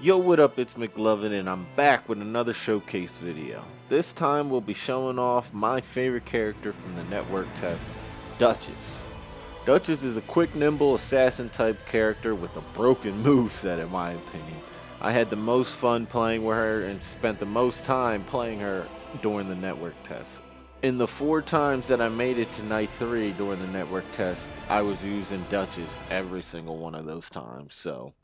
Yo, what up, it's McLovin and I'm back with another showcase video. This time we'll be showing off my favorite character from the network test, Duchess. Duchess is a quick, nimble, assassin type character with a broken moveset in my opinion. I had the most fun playing with her and spent the most time playing her during the network test. In the 4 times that I made it to night 3 during the network test, I was using Duchess every single one of those times, so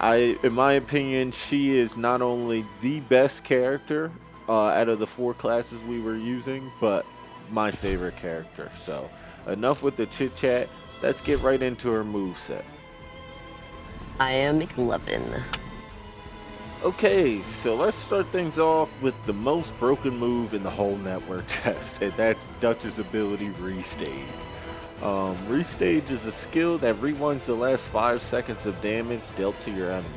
in my opinion, she is not only the best character out of the 4 classes we were using, but my favorite character. So, enough with the chit chat. Let's get right into her moveset. I am McLovin. Okay, so let's start things off with the most broken move in the whole network test, and that's Duchess' ability Restage. Restage is a skill that rewinds the last 5 seconds of damage dealt to your enemy.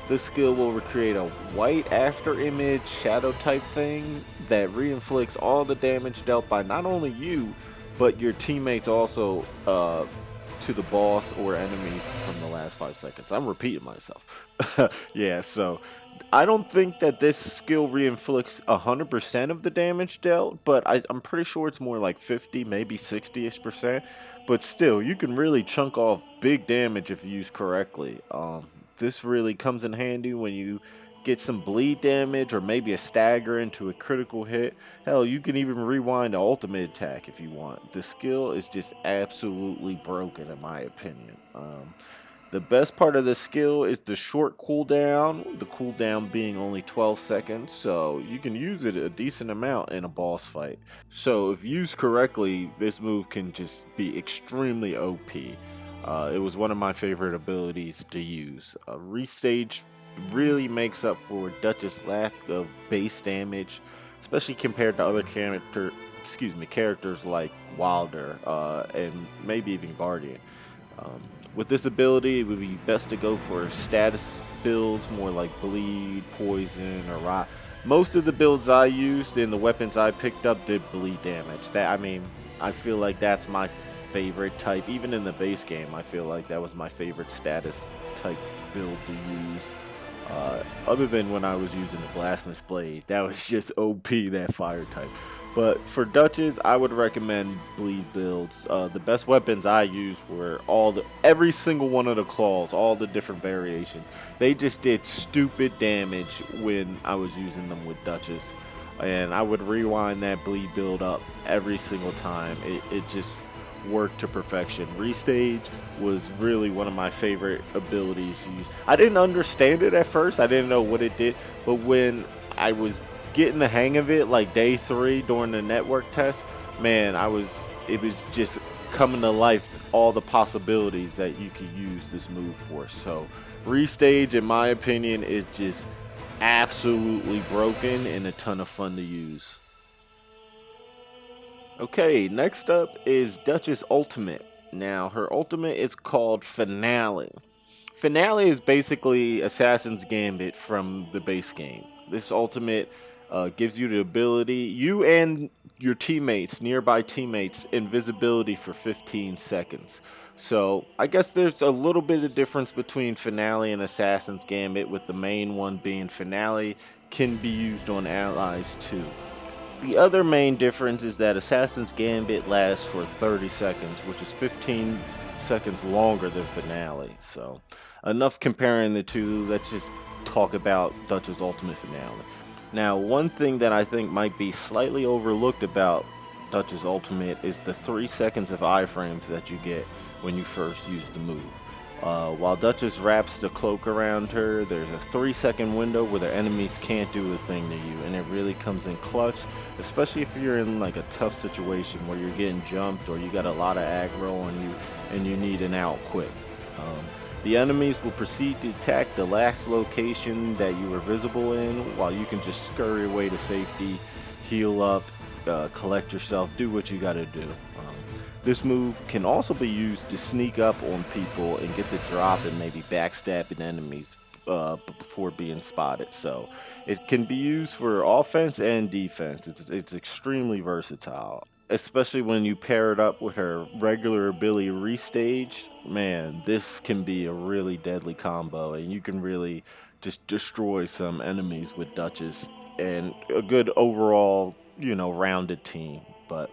This skill will recreate a white after image shadow type thing that reinflicts all the damage dealt by not only you, but your teammates also to the boss or enemies from the last 5 seconds. I'm repeating myself. Yeah, so I don't think that this skill reinflicts 100% of the damage dealt, but I'm pretty sure it's more like 50, maybe 60ish%. But still, you can really chunk off big damage if used correctly. This really comes in handy when you get some bleed damage or maybe a stagger into a critical hit. Hell, you can even rewind an ultimate attack if you want. The skill is just absolutely broken in my opinion. The best part of the skill is the short cooldown, the cooldown being only 12 seconds, so you can use it a decent amount in a boss fight. So if used correctly, this move can just be extremely OP. It was one of my favorite abilities to use. Restage really makes up for Duchess' lack of base damage, especially compared to other characters like Wilder and maybe even Guardian. With this ability, it would be best to go for status builds, more like bleed, poison, or rot. Most of the builds I used and the weapons I picked up did bleed damage. I feel like that's my favorite type. Even in the base game, I feel like that was my favorite status type build to use. Other than when I was using the Blasphemous Blade, that was just OP, that fire type. But for Duchess, I would recommend bleed builds. The best weapons I used were every single one of the claws, all the different variations. They just did stupid damage when I was using them with Duchess, and I would rewind that bleed build up every single time. It just worked to perfection. Restage was really one of my favorite abilities to use. I didn't understand it at first. I didn't know what it did, but when I was getting the hang of it, like day 3 during the network test, man, it was just coming to life, all the possibilities that you could use this move for. So Restage, in my opinion, is just absolutely broken and a ton of fun to use. Okay, next up is Duchess' ultimate. Now, her ultimate is called Finale. Finale is basically Assassin's Gambit from the base game. This ultimate gives you the ability, you and your teammates, nearby teammates, invisibility for 15 seconds. So I guess there's a little bit of difference between Finale and Assassin's Gambit, with the main one being Finale can be used on allies too. The other main difference is that Assassin's Gambit lasts for 30 seconds, which is 15 seconds longer than Finale. So enough comparing the two, let's just talk about Duchess' ultimate Finale. Now, one thing that I think might be slightly overlooked about Duchess' ultimate is the 3 seconds of iframes that you get when you first use the move. While Duchess wraps the cloak around her, there's a 3-second window where the enemies can't do a thing to you, and it really comes in clutch, especially if you're in like a tough situation where you're getting jumped or you got a lot of aggro on you and you need an out quick. The enemies will proceed to attack the last location that you were visible in, while you can just scurry away to safety, heal up, collect yourself, do what you gotta do. This move can also be used to sneak up on people and get the drop and maybe backstabbing enemies before being spotted. So it can be used for offense and defense. It's extremely versatile, especially when you pair it up with her regular ability Restage. Man, this can be a really deadly combo, and you can really just destroy some enemies with Duchess, and a good overall, rounded team. But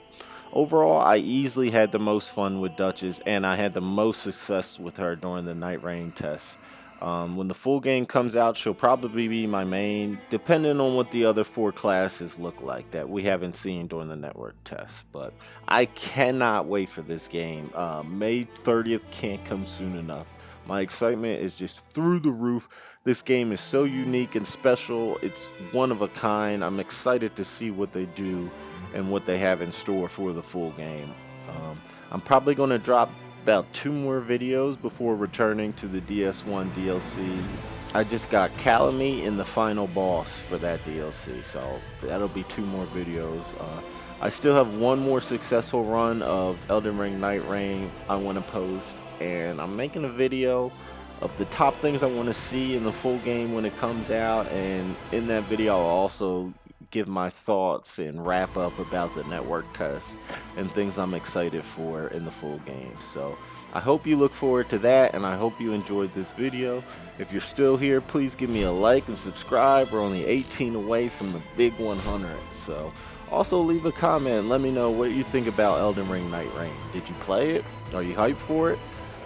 overall, I easily had the most fun with Duchess, and I had the most success with her during the Nightreign test. When the full game comes out, she'll probably be my main, depending on what the other 4 classes look like that we haven't seen during the network test. But I cannot wait for this game. May 30th can't come soon enough. My excitement is just through the roof. This game is so unique and special. It's one of a kind. I'm excited to see what they do and what they have in store for the full game. I'm probably going to drop about 2 more videos before returning to the DS1 DLC. I just got Calamy in the final boss for that DLC, so that'll be 2 more videos. I still have 1 more successful run of Elden Ring Nightreign I want to post, and I'm making a video of the top things I want to see in the full game when it comes out, and in that video I'll also give my thoughts and wrap up about the network test and things I'm excited for in the full game. So I hope you look forward to that, and I hope you enjoyed this video. If you're still here, please give me a like and subscribe. We're only 18 away from the big 100. So also leave a comment and let me know what you think about Elden Ring Nightreign. Did you play it? Are you hyped for it?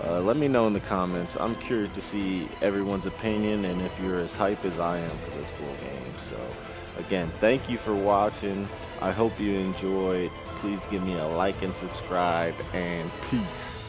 Let me know in the comments. I'm curious to see everyone's opinion and if you're as hyped as I am for this full game. So again, thank you for watching. I hope you enjoyed. Please give me a like and subscribe, and peace.